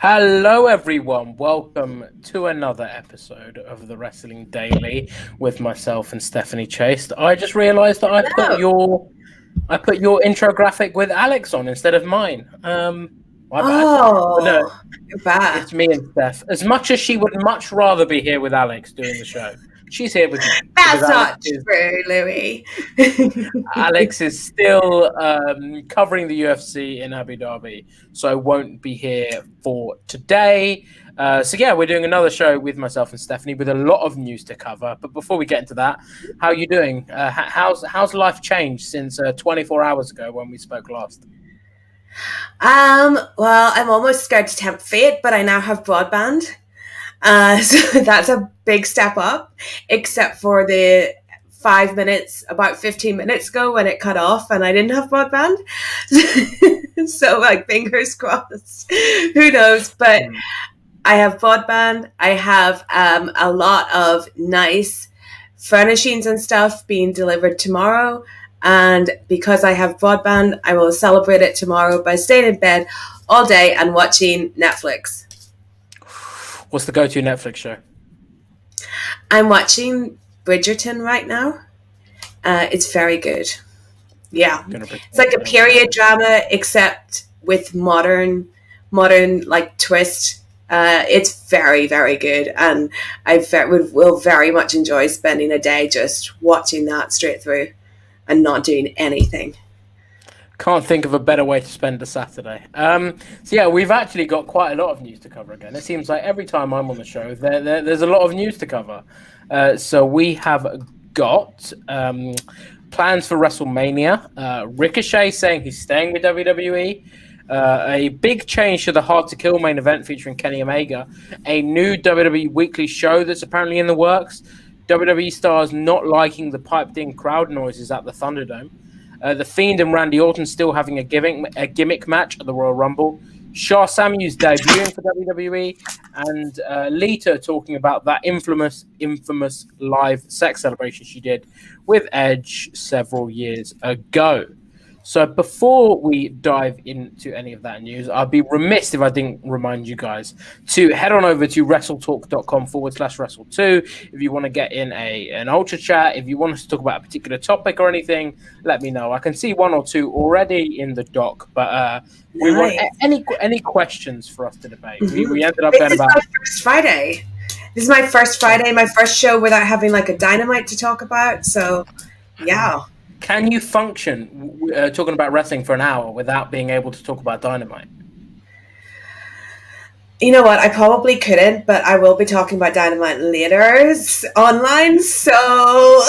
Hello, everyone. Welcome to another episode of the Wrestling Daily with myself and Stephanie Chase. I just realised that I put your intro graphic with Alex on instead of mine. My bad. No, You're bad. it's me and Steph. As much as she would much rather be here with Alex doing the show, she's here with me. That's not true, Louis. Alex is still covering the UFC in Abu Dhabi, so I won't be here for today. We're doing another show with myself and Stephanie with a lot of news to cover. But before we get into that, how are you doing? How's life changed since 24 hours ago when we spoke last? Well, I'm almost scared to tempt fate, but I now have broadband. So that's a big step up, except for the 5 minutes, about 15 minutes ago when it cut off and I didn't have broadband. So, fingers crossed. Who knows? But I have broadband. I have a lot of nice furnishings and stuff being delivered tomorrow. And because I have broadband, I will celebrate it tomorrow by staying in bed all day and watching Netflix. What's the go-to Netflix show? I'm watching Bridgerton right now. It's very good. Yeah. It's like a period drama, except with modern twist. It's very, very good. And I will very much enjoy spending a day just watching that straight through and not doing anything. Can't think of a better way to spend a Saturday. We've actually got quite a lot of news to cover again. It seems like every time I'm on the show, there's a lot of news to cover. So we have got plans for WrestleMania. Ricochet saying he's staying with WWE. A big change to the Hard to Kill main event featuring Kenny Omega. A new WWE weekly show that's apparently in the works. WWE stars not liking the piped-in crowd noises at the Thunderdome. The Fiend and Randy Orton still having a gimmick match at the Royal Rumble. Sha Samuels debuting for WWE, and Lita talking about that infamous live sex celebration she did with Edge several years ago. So before we dive into any of that news, I'd be remiss if I didn't remind you guys to head on over to WrestleTalk.com/Wrestle2 if you want to get in an ultra chat. If you want us to talk about a particular topic or anything, let me know. I can see one or two already in the doc, but we want any questions for us to debate. We ended up going about... My first Friday. This is my first Friday, my first show without having like a Dynamite to talk about. So, yeah. Can you function talking about wrestling for an hour without being able to talk about Dynamite? You know what? I probably couldn't, but I will be talking about Dynamite later online, so...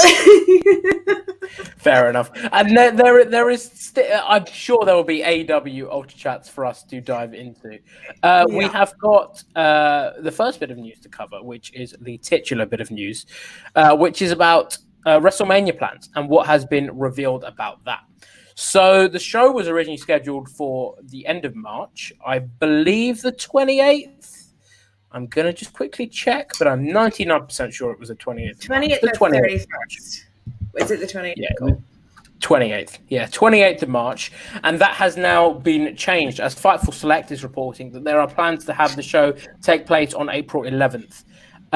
Fair enough. And there is... I'm sure there will be AEW Ultra Chats for us to dive into. We have got the first bit of news to cover, which is the titular bit of news, which is about... WrestleMania plans and what has been revealed about that. So the show was originally scheduled for the end of March, I believe the 28th. I'm going to just quickly check, but I'm 99% sure it was the 28th. 28th or 31st. Is it the 28th? Yeah, 28th. Yeah, 28th of March. And that has now been changed as Fightful Select is reporting that there are plans to have the show take place on April 11th.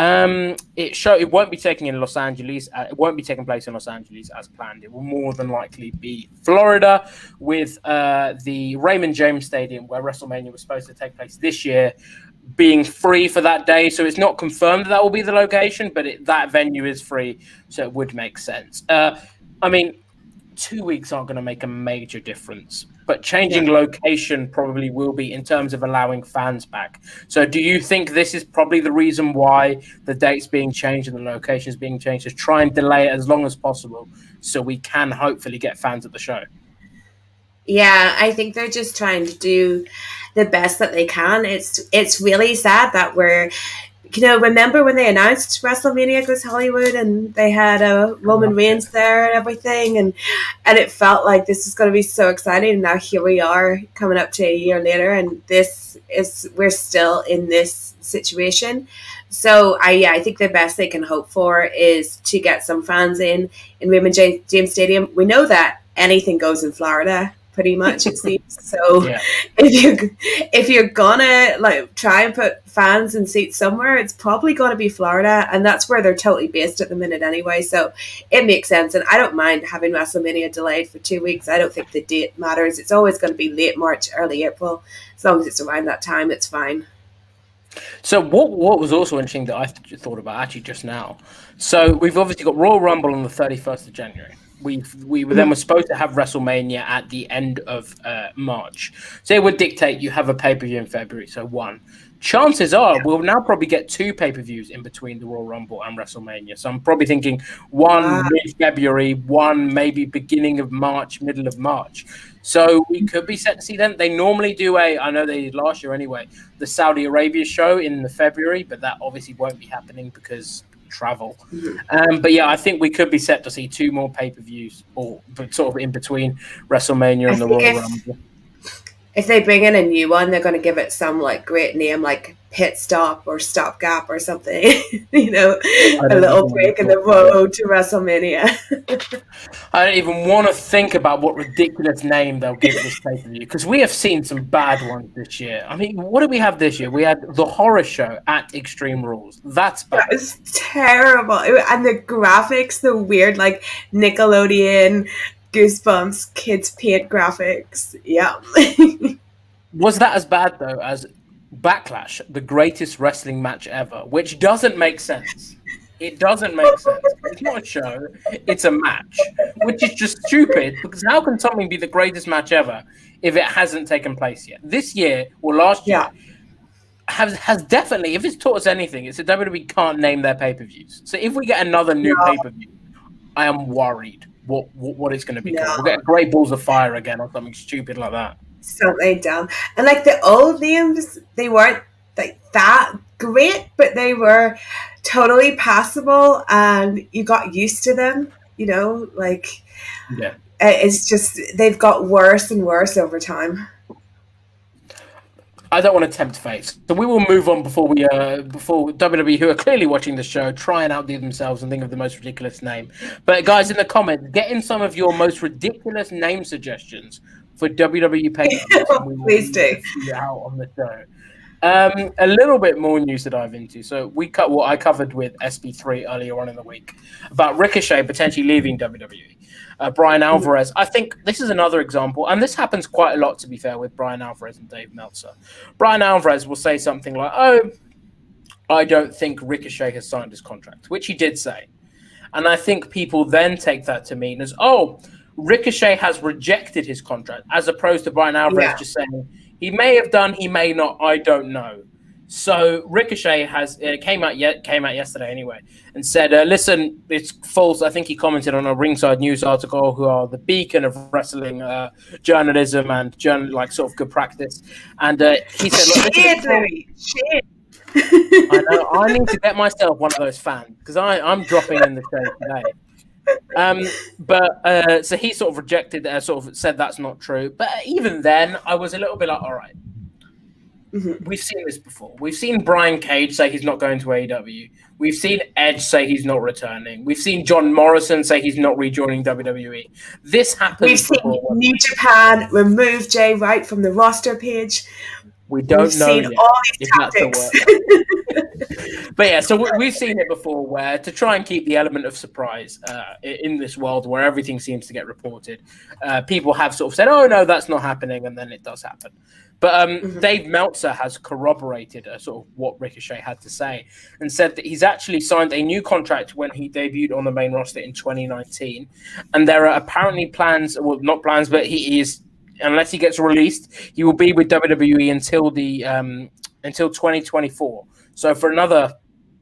It won't be taking in Los Angeles. It won't be taking place in Los Angeles as planned. It will more than likely be Florida, with the Raymond James Stadium, where WrestleMania was supposed to take place this year, being free for that day. So it's not confirmed that will be the location, but that venue is free, so it would make sense. 2 weeks aren't going to make a major difference, but changing location probably will be in terms of allowing fans back. So do you think this is probably the reason why the date's being changed and the location's being changed, to try and delay it as long as possible so we can hopefully get fans at the show? Yeah, I think they're just trying to do the best that they can. It's really sad that we're... remember when they announced WrestleMania Goes Hollywood and they had Roman Reigns there and everything, and it felt like this is going to be so exciting. And now here we are coming up to a year later, and we're still in this situation. So I think the best they can hope for is to get some fans in Raymond James Stadium. We know that anything goes in Florida, pretty much, it seems. So Yeah. if you're gonna like try and put fans in seats somewhere, it's probably gonna be Florida, and that's where they're totally based at the minute anyway. So it makes sense, and I don't mind having WrestleMania delayed for 2 weeks. I don't think the date matters. It's always going to be late March, early April. As long as it's around that time, it's fine. So what was also interesting that I thought about actually just now. So we've obviously got Royal Rumble on the 31st of January. We then were supposed to have WrestleMania at the end of March. So it would dictate you have a pay-per-view in February, so one. Chances are we'll now probably get 2 pay-per-views in between the Royal Rumble and WrestleMania. So I'm probably thinking one mid-February, one maybe beginning of March, middle of March. So we could be set to see them. They normally do I know they did last year anyway, the Saudi Arabia show in the February, but that obviously won't be happening because travel. But yeah, I think we could be set to see 2 more pay-per-views or sort of in between WrestleMania and the Royal Rumble. If they bring in a new one, they're going to give it some like great name, like Pit Stop or Stopgap or something. You know, a little break in the road to WrestleMania. I don't even want to think about what ridiculous name they'll give this pay-per-view, because we have seen some bad ones this year. I mean, what did we have this year? We had the Horror Show at Extreme Rules. That's bad. That was terrible. And the graphics, the weird like Nickelodeon Goosebumps kids paint graphics. Yeah. Was that as bad though as Backlash, the greatest wrestling match ever, which doesn't make sense? It doesn't make sense. It's not a show, it's a match, which is just stupid, because how can something be the greatest match ever if it hasn't taken place yet? This year, or last year, has definitely, if it's taught us anything, it's that WWE can't name their pay-per-views. So if we get another new pay-per-view, I am worried what it's going to be called. We'll get Great Balls of Fire again or something stupid like that. Something dumb. And like the old names, they weren't like that great, but they were totally passable and you got used to them, you know, like it's just they've got worse and worse over time. I don't want to tempt fate, so we will move on before WWE, who are clearly watching the show, try and outdo themselves and think of the most ridiculous name. But guys, in the comments, get in some of your most ridiculous name suggestions for WWE PayPerView. Please do. Out on the show. A little bit more news to dive into. So we cut what I covered with SB3 earlier on in the week about Ricochet potentially leaving WWE. Bryan Alvarez, I think this is another example, and this happens quite a lot, to be fair, with Bryan Alvarez and Dave Meltzer. Bryan Alvarez will say something like, "Oh, I don't think Ricochet has signed his contract," which he did say. And I think people then take that to mean as, "Oh, Ricochet has rejected his contract," as opposed to Bryan Alvarez just saying, "He may have done, he may not, I don't know." So Ricochet has came out yesterday anyway and said, "Listen, it's false." I think he commented on a Ringside News article, who are the beacon of wrestling journalism and sort of good practice. And he said, "Shit." I know. I need to get myself one of those fans, because I'm dropping in the show today. So he sort of rejected, sort of said that's not true. But even then, I was a little bit like, all right. We've seen this before. We've seen Brian Cage say he's not going to AEW. We've seen Edge say he's not returning. We've seen John Morrison say he's not rejoining WWE. This happens. We've seen New Japan remove Jay White from the roster page. We don't know yet all these tactics. But yeah, so we've seen it before, where to try and keep the element of surprise in this world where everything seems to get reported, people have sort of said, "Oh no, that's not happening," and then it does happen. But Dave Meltzer has corroborated sort of what Ricochet had to say and said that he's actually signed a new contract when he debuted on the main roster in 2019. And there are apparently plans, well, not plans, but he is, unless he gets released, he will be with WWE until 2024. So for another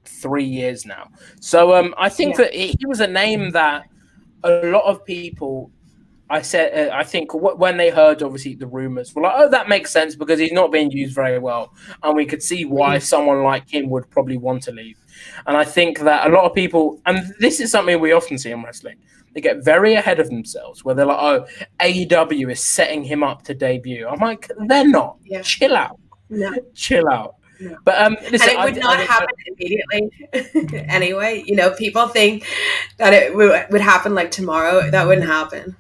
3 years now. So I think that he was a name that a lot of people, I think when they heard obviously the rumors, were like, "Oh, that makes sense because he's not being used very well," and we could see why someone like him would probably want to leave. And I think that a lot of people, and this is something we often see in wrestling, they get very ahead of themselves, where they're like, "Oh, AEW is setting him up to debut." I'm like, they're not. Chill out. No. Chill out. No. But listen, and it would not happen immediately. Anyway, people think that it would happen like tomorrow. That wouldn't happen.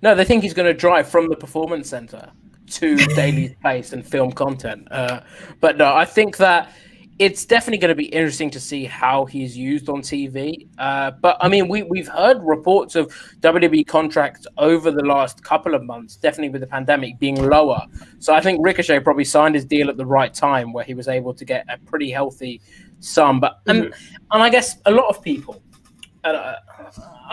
No, they think he's going to drive from the performance center to Daily's Place and film content. But no, I think that it's definitely going to be interesting to see how he's used on TV. But I mean, we've heard reports of WWE contracts over the last couple of months, definitely with the pandemic, being lower. So I think Ricochet probably signed his deal at the right time, where he was able to get a pretty healthy sum. But and I guess a lot of people, I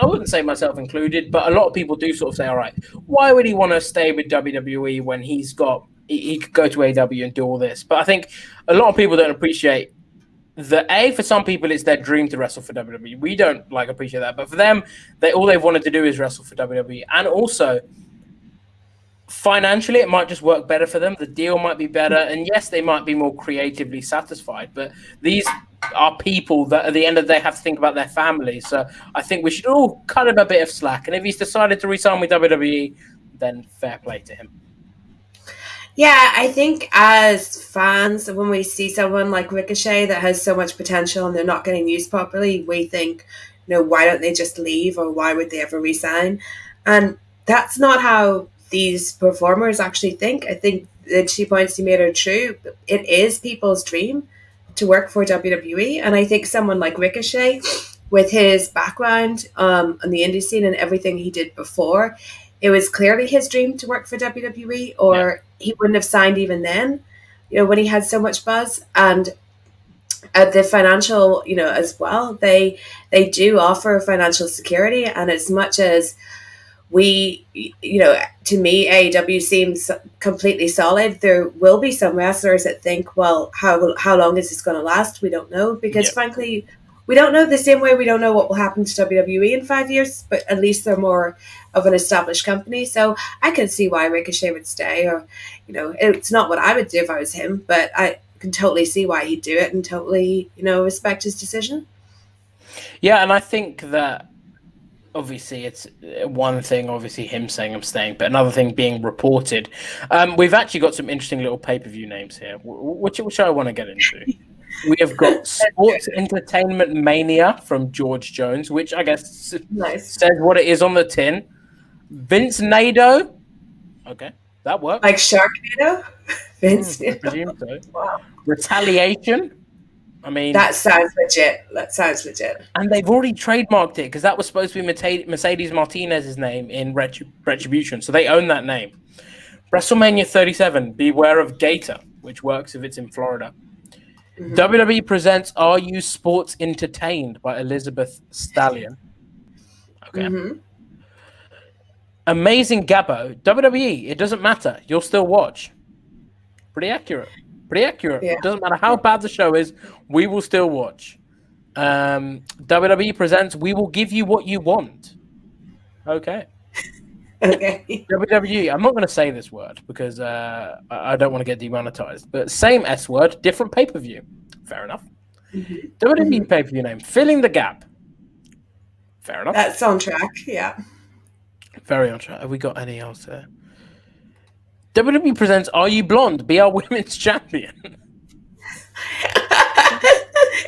wouldn't say myself included, but a lot of people do sort of say, all right, why would he want to stay with WWE when he could go to AEW and do all this? But I think a lot of people don't appreciate for some people, it's their dream to wrestle for WWE. We don't appreciate that. But for them, all they've wanted to do is wrestle for WWE. And also, financially, it might just work better for them. The deal might be better. And yes, they might be more creatively satisfied. But these are people that at the end of the day have to think about their families. So I think we should all cut him a bit of slack. And if he's decided to resign with WWE, then fair play to him. Yeah, I think as fans, when we see someone like Ricochet that has so much potential and they're not getting used properly, we think, why don't they just leave, or why would they ever resign? And that's not how these performers actually think. I think the 2 points you made are true. It is people's dream to work for WWE. And I think someone like Ricochet, with his background on the indie scene and everything he did before, it was clearly his dream to work for WWE, or he wouldn't have signed even then, when he had so much buzz. And the financial, as well, they do offer financial security. And as much as we, to me, AEW seems completely solid, there will be some wrestlers that think, well, how long is this going to last? We don't know, because frankly, we don't know, the same way we don't know what will happen to WWE in 5 years, but at least they're more of an established company. So I can see why Ricochet would stay, or, it's not what I would do if I was him, but I can totally see why he'd do it and totally, respect his decision. Yeah, and I think that obviously it's one thing, obviously him saying I'm staying, but another thing being reported. We've actually got some interesting little pay-per-view names here, which I want to get into. We have got Sports Entertainment Mania from George Jones, which I guess says what it is on the tin. Vince Nado. Okay, that works. Like Sharknado? Vince I presume so. Wow. Retaliation. I mean, that sounds legit. And they've already trademarked it, because that was supposed to be Mercedes Martinez's name in Retribution, so they own that name. WrestleMania 37, Beware of Gator, which works if it's in Florida. WWE presents Are You Sports Entertained by Elizabeth Stallion. Okay. Amazing Gabbo. WWE, it doesn't matter. You'll still watch. Pretty accurate. Yeah. It doesn't matter how bad the show is. We will still watch. WWE presents We Will Give You What You Want. Okay. WWE, I'm not going to say this word because I don't want to get demonetized, but same S word, different pay-per-view. Fair enough. WWE pay-per-view name, Filling the Gap. Fair enough. That's on track, yeah. Very on track. Have we got any else there? WWE presents Are You Blonde? Be Our Women's Champion.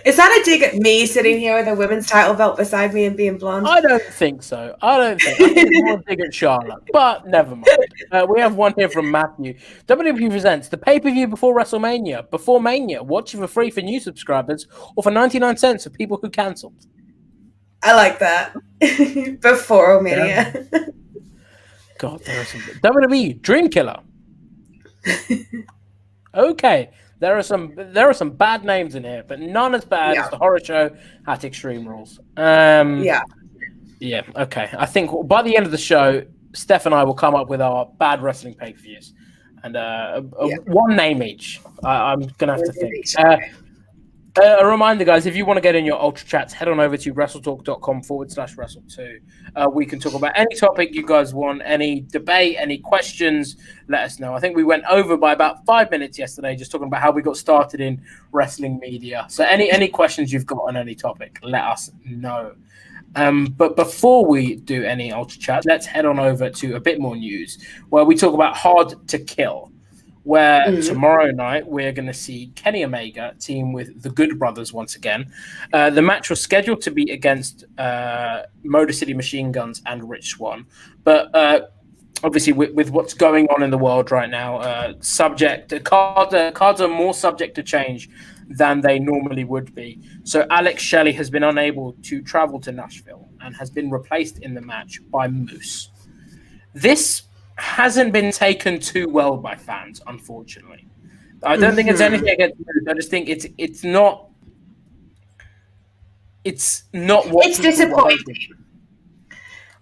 Is that a dig at me sitting here with a women's title belt beside me and being blonde? I don't think so. I think it's more a dig at Charlotte, but never mind. We have one here from Matthew. WWE presents the pay-per-view before WrestleMania. Before Mania, watch it for free for new subscribers or for 99 cents for people who cancelled. I like that. Before Mania. Yeah. God, there are some... WWE Dream Killer. Okay. There are some bad names in here, but none as bad as the horror show at Extreme Rules. Yeah, okay. I think by the end of the show, Steph and I will come up with our bad wrestling pay-per-views. And one name each. I'm going to have to think. A reminder, guys, if you want to get in your Ultra Chats, head on over to WrestleTalk.com/Wrestle2. We can talk about any topic you guys want, any debate, any questions, let us know. I think we went over by about 5 minutes yesterday just talking about how we got started in wrestling media. So any questions you've got on any topic, let us know. But before we do any Ultra Chat, let's head on over to a bit more news where we talk about Hard to Kill. Where tomorrow night we're going to see Kenny Omega team with the Good Brothers once again. The match was scheduled to be against Motor City Machine Guns and Rich Swann, but obviously with what's going on in the world right now, cards are more subject to change than they normally would be. So Alex Shelley has been unable to travel to Nashville and has been replaced in the match by Moose. This hasn't been taken too well by fans, unfortunately. I don't think it's anything against Moose. I just think it's not what It's disappointing.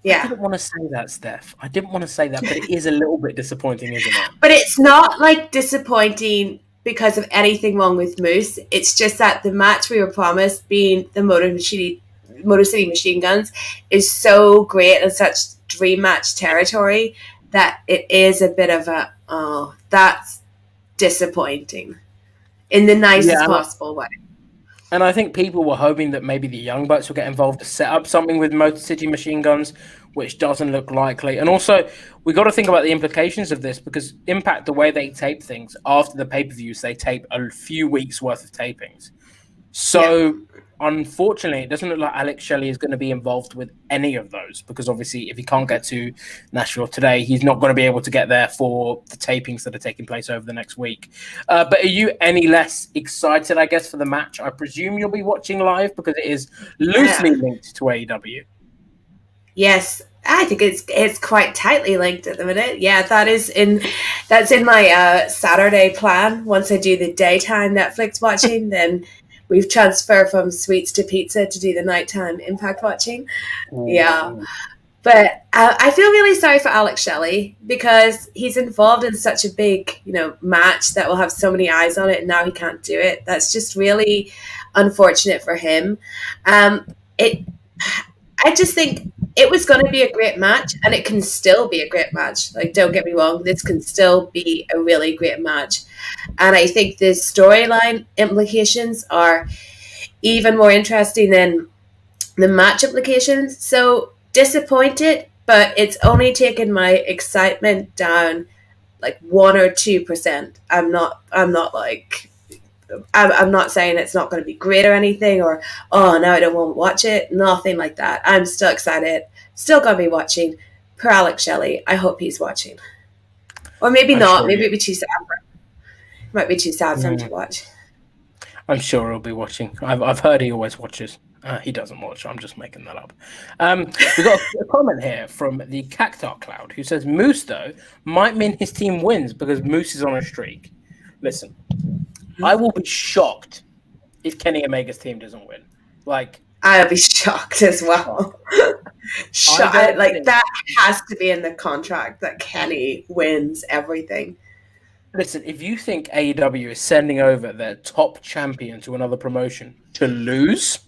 Yeah. I didn't want to say that, Steph. I didn't want to say that, but it is a little bit disappointing, isn't it? But it's not like disappointing because of anything wrong with Moose. It's just that the match we were promised, being the Motor City Machine Guns, is so great and such dream match territory that it is a bit of that's disappointing in the nicest possible way. And I think people were hoping that maybe the Young Bucks would get involved to set up something with Motor City Machine Guns, which doesn't look likely. And also, we got to think about the implications of this, because Impact, the way they tape things, after the pay-per-views, they tape a few weeks' worth of tapings. So, unfortunately, it doesn't look like Alex Shelley is going to be involved with any of those, because obviously if he can't get to Nashville today, he's not going to be able to get there for the tapings that are taking place over the next week. But are you any less excited, I guess, for the match? I presume you'll be watching live because it is loosely linked to AEW. Yes, I think it's quite tightly linked at the minute. Yeah, that's in my Saturday plan. Once I do the daytime Netflix watching, then we've transferred from sweets to pizza to do the nighttime Impact watching. Ooh. Yeah. But I feel really sorry for Alex Shelley because he's involved in such a big, match that will have so many eyes on it, and now he can't do it. That's just really unfortunate for him. I just think it was going to be a great match, and it can still be a great match. Like, don't get me wrong, this can still be a really great match. And I think the storyline implications are even more interesting than the match implications. So disappointed, but it's only taken my excitement down like 1 or 2%. I'm not saying it's not going to be great or anything, or, oh, no, I don't want to watch it. Nothing like that. I'm still excited. Still going to be watching. Per Alex Shelley. I hope he's watching. Or maybe not. Maybe it'd be too sad for him. Might be too sad for him to watch. I'm sure he'll be watching. I've heard he always watches. He doesn't watch. I'm just making that up. We've got a comment here from the Cactar Cloud who says Moose, though, might mean his team wins because Moose is on a streak. Listen, I will be shocked if Kenny Omega's team doesn't win. I'll be shocked as well. That has to be in the contract that Kenny wins everything. Listen, if you think AEW is sending over their top champion to another promotion to lose,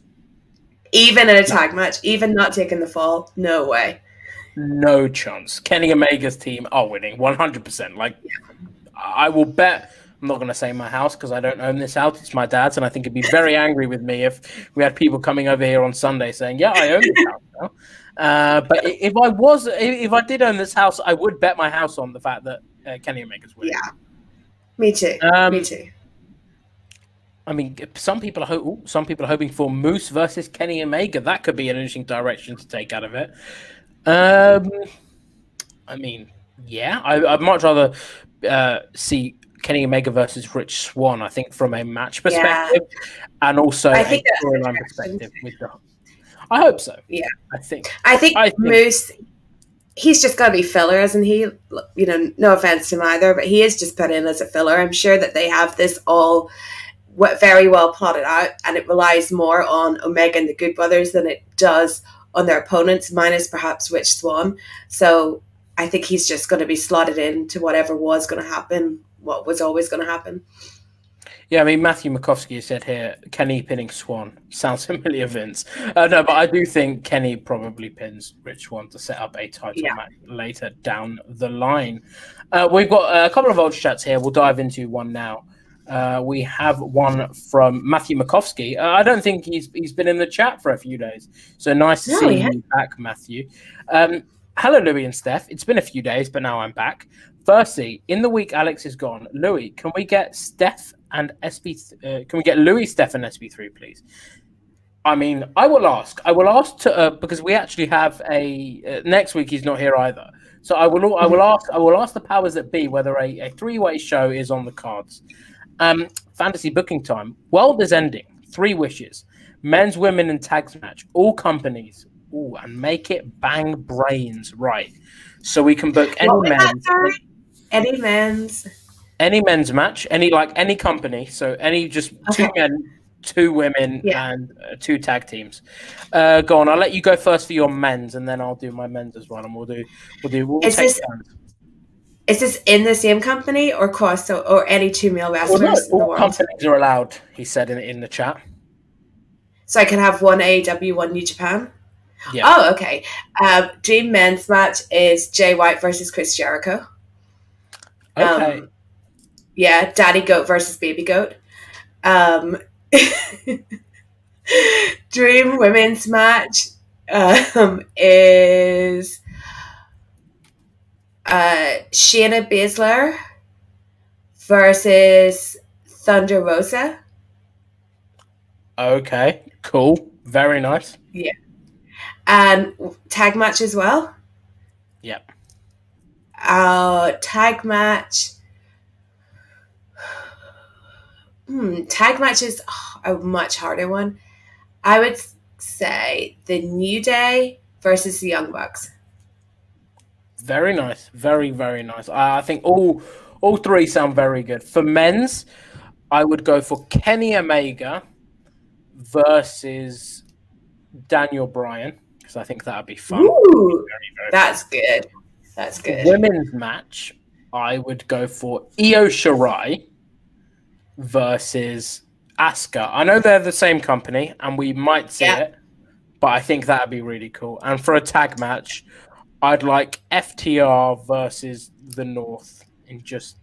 even in a tag match, even not taking the fall, no way. No chance. Kenny Omega's team are winning 100%. I will bet. I'm not going to say my house because I don't own this house. It's my dad's, and I think he'd be very angry with me if we had people coming over here on Sunday saying, "Yeah, I own this house now." But if I did own this house, I would bet my house on the fact that Kenny Omega's winning. Yeah, me too. Me too. I mean, some people are hoping for Moose versus Kenny Omega. That could be an interesting direction to take out of it. I mean, yeah, I'd much rather see Kenny Omega versus Rich Swann, I think, from a match perspective, and also a storyline perspective. I hope so. Yeah, I think Moose, he's just got to be filler, isn't he? No offense to him either, but he is just put in as a filler. I'm sure that they have this all very well plotted out, and it relies more on Omega and the Good Brothers than it does on their opponents, minus perhaps Rich Swann. So I think he's just going to be slotted into whatever was going to happen, what was always going to happen. Yeah, I mean, Matthew Makovsky said here, Kenny pinning Swan. Sounds familiar, Vince. No, but I do think Kenny probably pins Rich Swann to set up a title match later down the line. We've got a couple of old chats here. We'll dive into one now. We have one from Matthew Makovsky. I don't think he's been in the chat for a few days. So nice to see you back, Matthew. Hello, Louis and Steph. It's been a few days, but now I'm back. Firstly, in the week Alex is gone, Louis, can we get Louis, Steph, and SB3, please? I mean, I will ask. I will ask to because we actually have a next week. He's not here either, so I will. I will ask. I will ask the powers that be whether a three-way show is on the cards. Fantasy booking time. World is ending. 3 wishes. Men's, women, and tags match. All companies. Ooh, and make it bang brains right. So we can book any men's. Any men's. Any men's match. Any company. So any just 2 men, 2 women, and 2 tag teams. Go on. I'll let you go first for your men's, and then I'll do my men's as well, and we'll take turns. Is this in the same company or or any 2 male wrestlers in the world? All companies are allowed, he said in the chat. So I can have one AEW, one New Japan? Yeah. Oh, okay. Dream men's match is Jay White versus Chris Jericho. Okay. Yeah, Daddy Goat versus Baby Goat. Dream women's match is Shayna Baszler versus Thunder Rosa. Okay, cool. Very nice. Yeah. And tag match as well? Yep. Tag match. Tag match is a much harder one. I would say the New Day versus the Young Bucks. Very nice. Very, very nice. I think all 3 sound very good. For men's, I would go for Kenny Omega versus Daniel Bryan, because I think that would be fun. Ooh, that's good. That's good. For women's match, I would go for Io Shirai versus Asuka. I know they're the same company, and we might see it, but I think that would be really cool. And for a tag match, I'd like FTR versus the North in just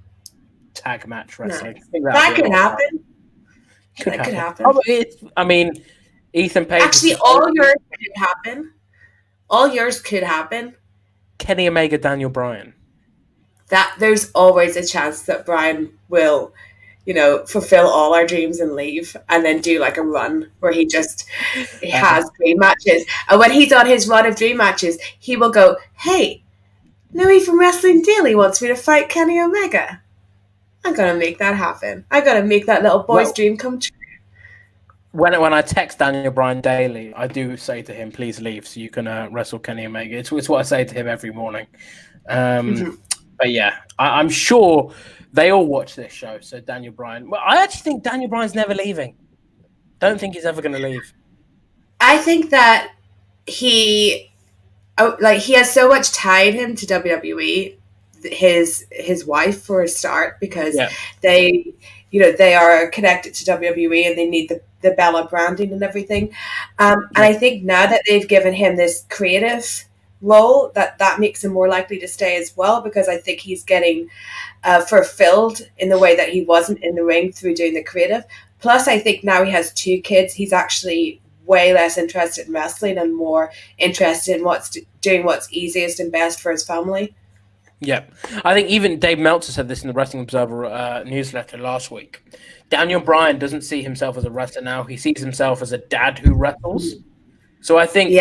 tag match wrestling. Nice. I think that could happen. That could happen. I mean, Ethan Page. Actually, all yours could happen. All yours could happen. Kenny Omega, Daniel Bryan. That there's always a chance that Bryan will, fulfill all our dreams and leave, and then do like a run where he has dream matches. And when he's on his run of dream matches, he will go, "Hey, Louis from Wrestling Daily wants me to fight Kenny Omega. I'm gonna make that happen. I gotta make that little boy's dream come true." When I text Daniel Bryan daily, I do say to him, "Please leave so you can wrestle Kenny Omega." It's what I say to him every morning. But yeah, I'm sure they all watch this show. So Daniel Bryan. Well, I actually think Daniel Bryan's never leaving. Don't think he's ever going to leave. I think that he has so much tied him to WWE. His wife, for a start, because they are connected to WWE and they need the Bella branding and everything. And I think now that they've given him this creative role, that makes him more likely to stay as well, because I think he's getting fulfilled in the way that he wasn't in the ring through doing the creative. Plus, I think now he has 2 kids. He's actually way less interested in wrestling and more interested in doing what's easiest and best for his family. Yeah, I think even Dave Meltzer said this in the Wrestling Observer newsletter last week. Daniel Bryan doesn't see himself as a wrestler now. He sees himself as a dad who wrestles. So I think,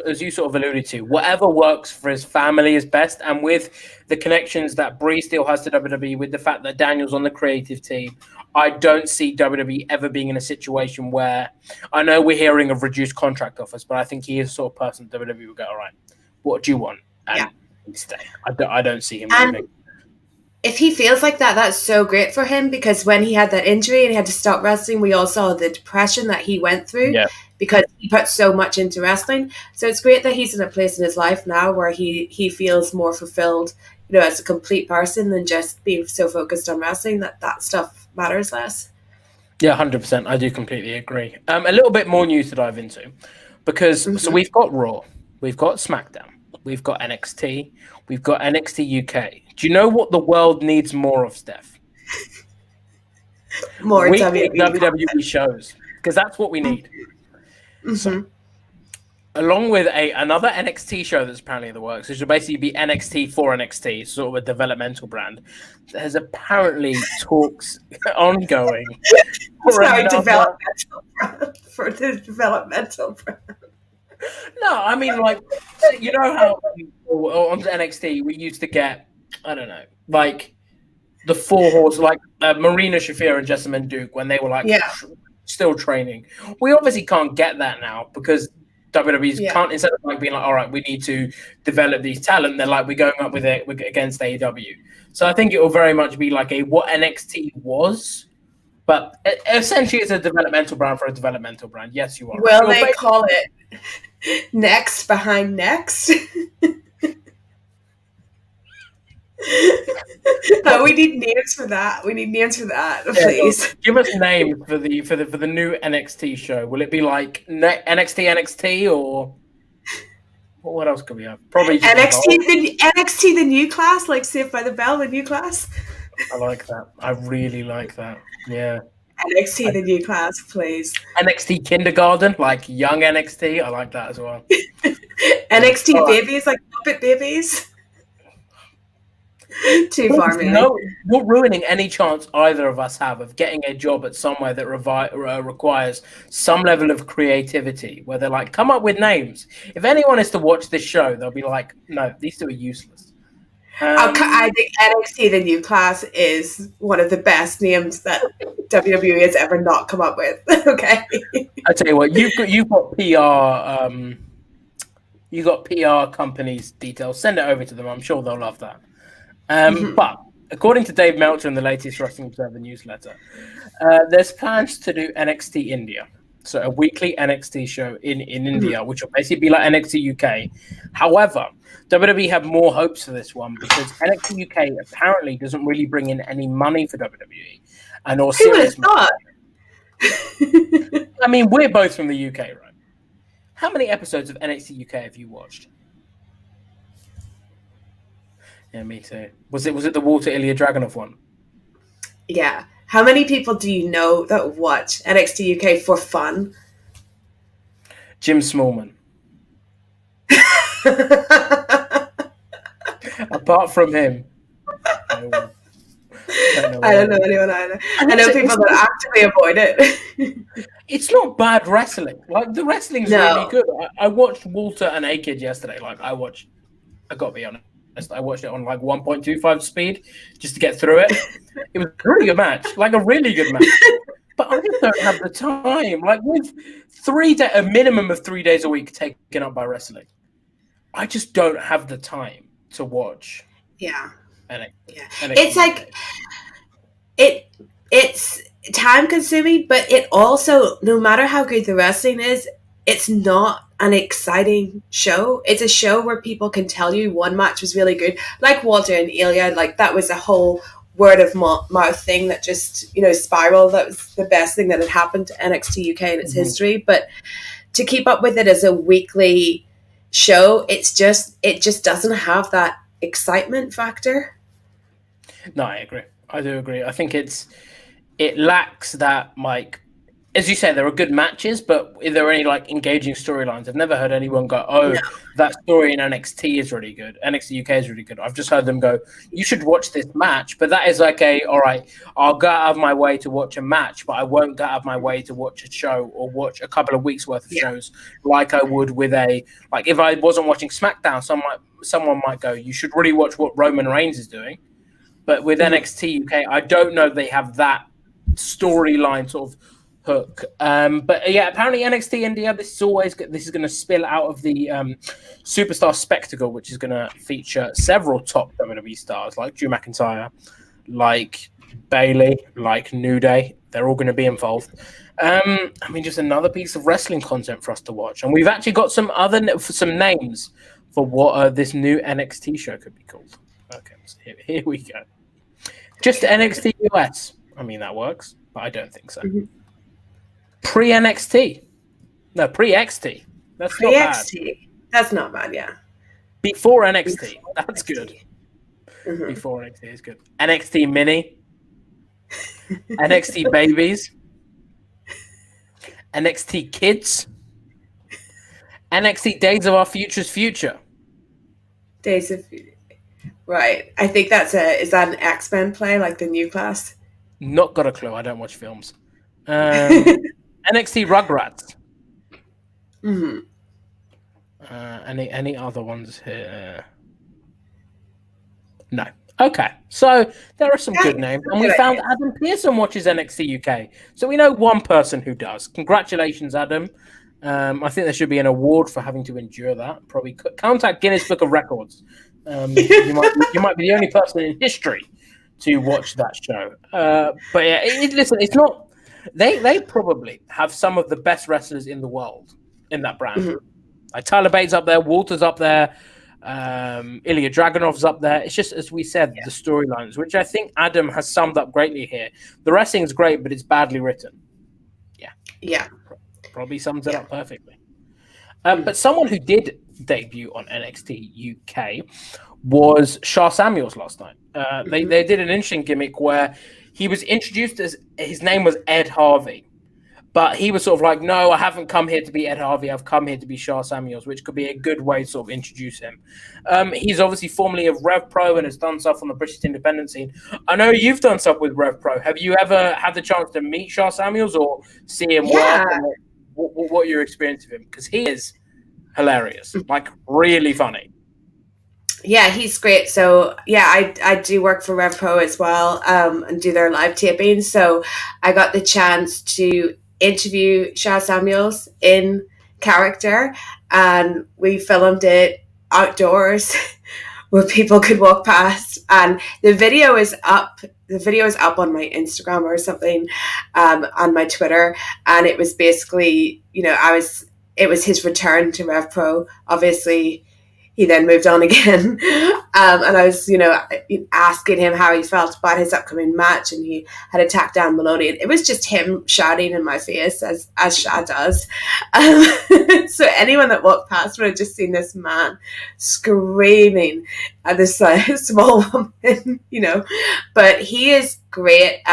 as you sort of alluded to, whatever works for his family is best. And with the connections that Bree still has to WWE, with the fact that Daniel's on the creative team, I don't see WWE ever being in a situation where, I know we're hearing of reduced contract offers, but I think he is the sort of person WWE will go, all right, what do you want? And stay. I don't see him moving. If he feels like that, that's so great for him, because when he had that injury and he had to stop wrestling, we all saw the depression that he went through because he put so much into wrestling. So it's great that he's in a place in his life now where he feels more fulfilled, as a complete person than just being so focused on wrestling that stuff matters less. Yeah, 100%. I do completely agree. A little bit more news to dive into, because so we've got Raw, we've got SmackDown, we've got NXT, we've got NXT UK. Do you know what the world needs more of, Steph? More WWE shows, because that's what we need. So, along with another NXT show that's apparently in the works, which will basically be NXT for NXT, sort of a developmental brand. There's apparently talks ongoing for Sorry, another. developmental brand for the developmental brand. No, I mean, like, so you know how on NXT we used to get, I don't know, like the four horse, like Marina Shafir and Jessamine Duke when they were like Yeah. still training. We obviously can't get that now because WWE's Yeah. can't, instead of like being like, all right, we need to develop these talent, they're like, we're going up with it against AEW. So I think it will very much be like a what NXT was, but essentially it's a developmental brand for a developmental brand. Yes, you are. Will they call it Next Behind Next? We need names for that. We need names for that, please. Give us names for the new NXT show. Will it be like NXT or what else could we have? Probably just NXT the new class, like Saved by the Bell, the new class. I like that. I really like that. Yeah. NXT the new class, please. NXT Kindergarten, like young NXT. I like that as well. NXT babies, like Muppet babies. Too far, man. No, not ruining any chance either of us have of getting a job at somewhere that requires some level of creativity, where they're like, come up with names. If anyone is to watch this show, they'll be like, no, these two are useless. I think NXT the new class is one of the best names that WWE has ever not come up with. Okay. I tell you what, you've got PR. You got PR companies' details. Send it over to them. I'm sure they'll love that. But according to Dave Meltzer in the latest Wrestling Observer newsletter, there's plans to do NXT India, so a weekly NXT show in India, which will basically be like NXT UK. However, WWE have more hopes for this one because NXT UK apparently doesn't really bring in any money for WWE, and or serious money. I mean, we're both from the UK, right? How many episodes of NXT UK have you watched? Yeah, me too. Was it the Walter Ilya Dragunov one? Yeah. How many people do you know that watch NXT UK for fun? Jim Smallman. Apart from him, no one. I don't know anyone either. I know people that actively avoid it. It's not bad wrestling. Like the wrestling's really good. I watched Walter and A-Kid yesterday. Like I got to be honest. I watched it on like 1.25 speed just to get through it. It was a really good match, like a really good match. But I just don't have the time. Like with a minimum of 3 days a week taken up by wrestling, I just don't have the time to watch. Yeah. NXT. It's like it's time consuming, but it also, no matter how good the wrestling is, it's not an exciting show. It's a show where people can tell you one match was really good, like Walter and Ilya. Like that was a whole word of mouth thing that just spiraled. That was the best thing that had happened to NXT UK in its history. But to keep up with it as a weekly show, it just doesn't have that excitement factor. No, I agree. I do agree. I think it lacks that, like, as you say, there are good matches, but if there are any like engaging storylines, I've never heard anyone go, that story in NXT is really good. NXT UK is really good. I've just heard them go, you should watch this match. But that is like all right, I'll go out of my way to watch a match, but I won't go out of my way to watch a show or watch a couple of weeks worth of shows like I would with like if I wasn't watching SmackDown, someone might go, you should really watch what Roman Reigns is doing. But with NXT UK, I don't know they have that storyline sort of hook. But yeah, apparently NXT India, this is going to spill out of the Superstar Spectacle, which is going to feature several top WWE stars like Drew McIntyre, like Bayley, like New Day. They're all going to be involved. I mean, just another piece of wrestling content for us to watch. And we've actually got some names for what this new NXT show could be called. Okay, so here we go. Just NXT US. I mean, that works, but I don't think so. Pre-NXT. No, pre-XT. That's not bad. Pre-XT. That's not bad, yeah. Before NXT. That's good. Before NXT is good. NXT Mini. NXT Babies. NXT Kids. NXT Days of Our Future's Future. Days of Right. I think is that an X-Men play, like the new class? Not got a clue. I don't watch films. NXT Rugrats. Mm-hmm. Any other ones here? No. Okay, so there are some good names, and we found Adam Pearson watches NXT UK, so we know one person who does. Congratulations, Adam. I think there should be an award for having to endure that. Probably contact Guinness Book of Records. You might be the only person in history to watch that show. But yeah, listen, it's not. They probably have some of the best wrestlers in the world in that brand. Mm-hmm. Like Tyler Bates up there, Walter's up there. Ilya Dragunov's up there. It's just, as we said, the storylines, which I think Adam has summed up greatly here. The wrestling's great, but it's badly written. Yeah. Probably sums it up perfectly. But someone who did debut on NXT UK was Shah Samuels last night. They did an interesting gimmick where he was introduced as, his name was Ed Harvey. But he was sort of like, no, I haven't come here to be Ed Harvey. I've come here to be Shah Samuels, which could be a good way to sort of introduce him. He's obviously formerly of Rev Pro and has done stuff on the British independent scene. I know you've done stuff with Rev Pro. Have you ever had the chance to meet Shah Samuels or see him work? What your experience of him? Because he is hilarious, like really funny. Yeah, he's great. So yeah, I do work for Rev Pro as well, and do their live taping. So I got the chance to interview Shah Samuels in character, and we filmed it outdoors where people could walk past, and the video is up on my Instagram or something, on my Twitter, and it was basically, it was his return to Rev Pro. Obviously he then moved on again. And I was, asking him how he felt about his upcoming match, and he had attacked Dan Maloney. And it was just him shouting in my face, as Shah does. So anyone that walked past would have just seen this man screaming at this small woman, But he is great.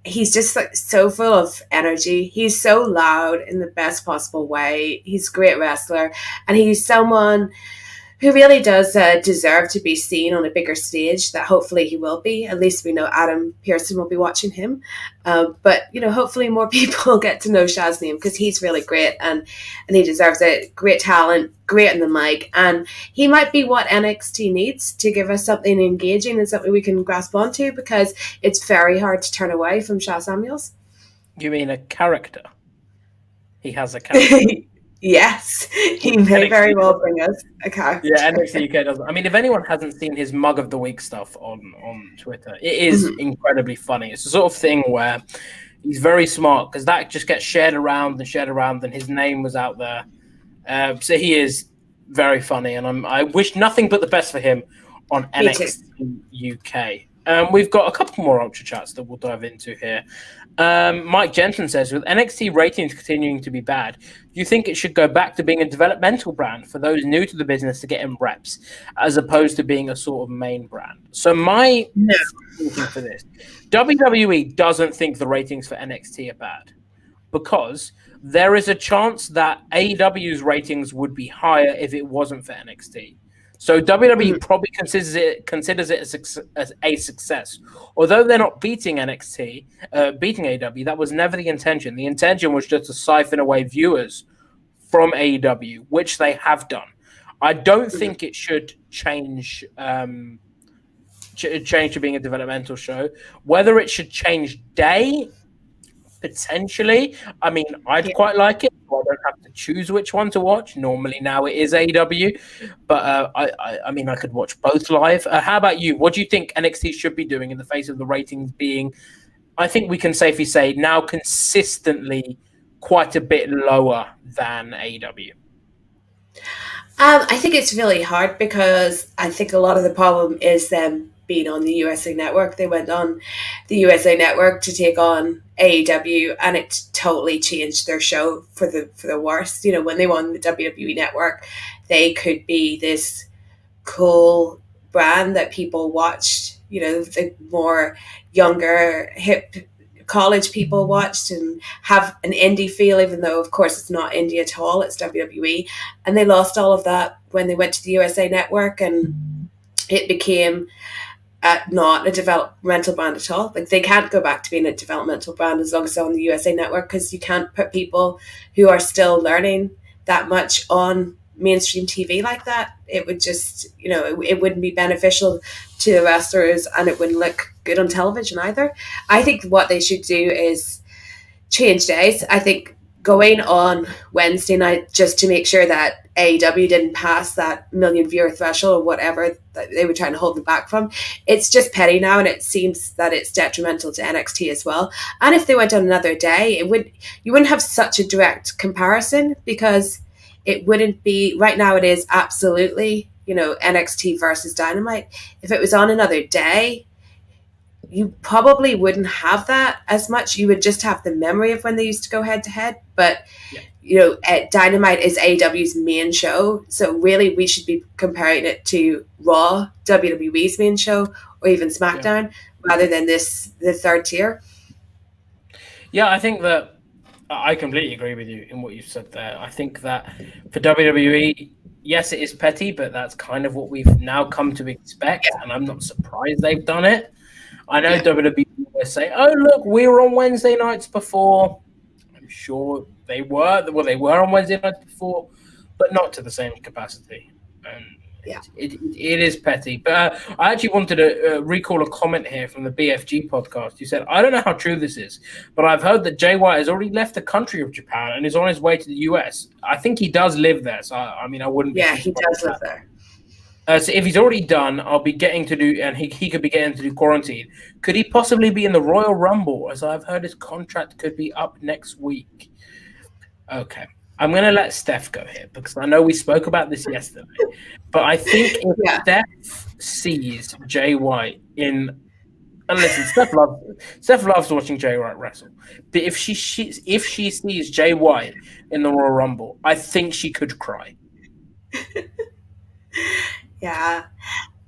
He's just like so full of energy. He's so loud in the best possible way. He's a great wrestler, and he's someone who really does deserve to be seen on a bigger stage, that hopefully he will be. At least we know Adam Pearson will be watching him. But, hopefully more people get to know Shah's name, because he's really great, and he deserves it. Great talent, great in the mic. And he might be what NXT needs to give us something engaging and something we can grasp onto, because it's very hard to turn away from Shah Samuels. You mean a character? He has a character. Yes, he may very well bring us a character. Yeah, NXT UK doesn't. I mean, if anyone hasn't seen his Mug of the Week stuff on Twitter, it is incredibly funny. It's the sort of thing where he's very smart, because that just gets shared around, and his name was out there. So he is very funny, and I wish nothing but the best for him on NXT UK. We've got a couple more Ultra Chats that we'll dive into here. Mike Jensen says, with NXT ratings continuing to be bad, do you think it should go back to being a developmental brand for those new to the business to get in reps, as opposed to being a sort of main brand? So my thinking for this, WWE doesn't think the ratings for NXT are bad, because there is a chance that AEW's ratings would be higher if it wasn't for NXT. So WWE probably considers it as a success. Although they're not beating NXT, beating AEW, that was never the intention. The intention was just to siphon away viewers from AEW, which they have done. I don't think it should change to being a developmental show. Whether it should change day, potentially. I mean, I'd quite like it. I don't have to choose which one to watch. Normally now it is AEW, but I mean, I could watch both live. How about you? What do you think NXT should be doing in the face of the ratings being, I think we can safely say, now consistently quite a bit lower than AEW? I think it's really hard, because I think a lot of the problem is them being on the USA Network. They went on the USA Network to take on AEW, and it totally changed their show for the worst. When they won the WWE Network, they could be this cool brand that people watched, the more younger, hip college people watched and have an indie feel, even though, of course, it's not indie at all. It's WWE. And they lost all of that when they went to the USA Network, and it became not a developmental brand at all. Like, they can't go back to being a developmental brand as long as they're on the USA Network, because you can't put people who are still learning that much on mainstream TV like that. It would just, it wouldn't be beneficial to the wrestlers, and it wouldn't look good on television either. I think what they should do is change days. I think going on Wednesday night, just to make sure that AEW didn't pass that million viewer threshold or whatever that they were trying to hold them back from. It's just petty now, and it seems that it's detrimental to NXT as well. And if they went on another day, you wouldn't have such a direct comparison, because it wouldn't be, right now it is absolutely, NXT versus Dynamite. If it was on another day, you probably wouldn't have that as much. You would just have the memory of when they used to go head to head. But, Dynamite is AEW's main show. So really we should be comparing it to Raw, WWE's main show, or even SmackDown, rather than the third tier. Yeah, I think that I completely agree with you in what you said there. I think that for WWE, yes, it is petty, but that's kind of what we've now come to expect, and I'm not surprised they've done it. I know WWE will say, "Oh, look, we were on Wednesday nights before." I'm sure they were. Well, they were on Wednesday nights before, but not to the same capacity. And it is petty. But I actually wanted to recall a comment here from the BFG podcast. He said, "I don't know how true this is, but I've heard that Jay White has already left the country of Japan and is on his way to the US. I think he does live there. So, I wouldn't be he does live there. So if he's already done, I'll be getting to do, and he could be getting to do quarantine. Could he possibly be in the Royal Rumble? As I've heard his contract could be up next week." Okay. I'm going to let Steph go here, because I know we spoke about this yesterday. But I think if Steph sees Jay White in, and listen, Steph loves watching Jay White wrestle. But if she sees Jay White in the Royal Rumble, I think she could cry. Yeah,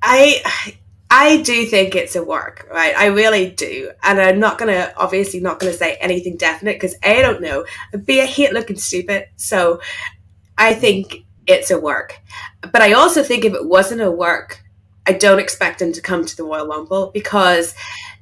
I do think it's a work, right? I really do. And I'm obviously not going to say anything definite, because I don't know. B, I hate looking stupid. So I think it's a work. But I also think if it wasn't a work, I don't expect him to come to the Royal Rumble, because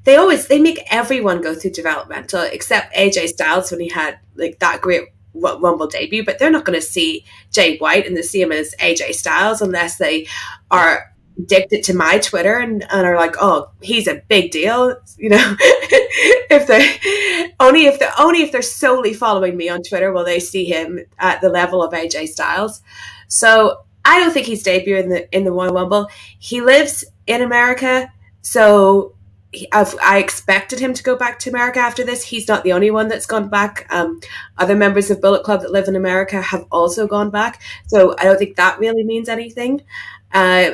they make everyone go through developmental, except AJ Styles when he had like that great Rumble debut. But they're not going to see Jay White in the same as AJ Styles unless they are addicted to my Twitter and are like, "Oh, he's a big deal," if they're solely following me on Twitter, will they see him at the level of AJ Styles? So I don't think he's debuting in the Royal Rumble. He lives in America, so I expected him to go back to America after this. He's not the only one that's gone back. Other members of Bullet Club that live in America have also gone back. So I don't think that really means anything.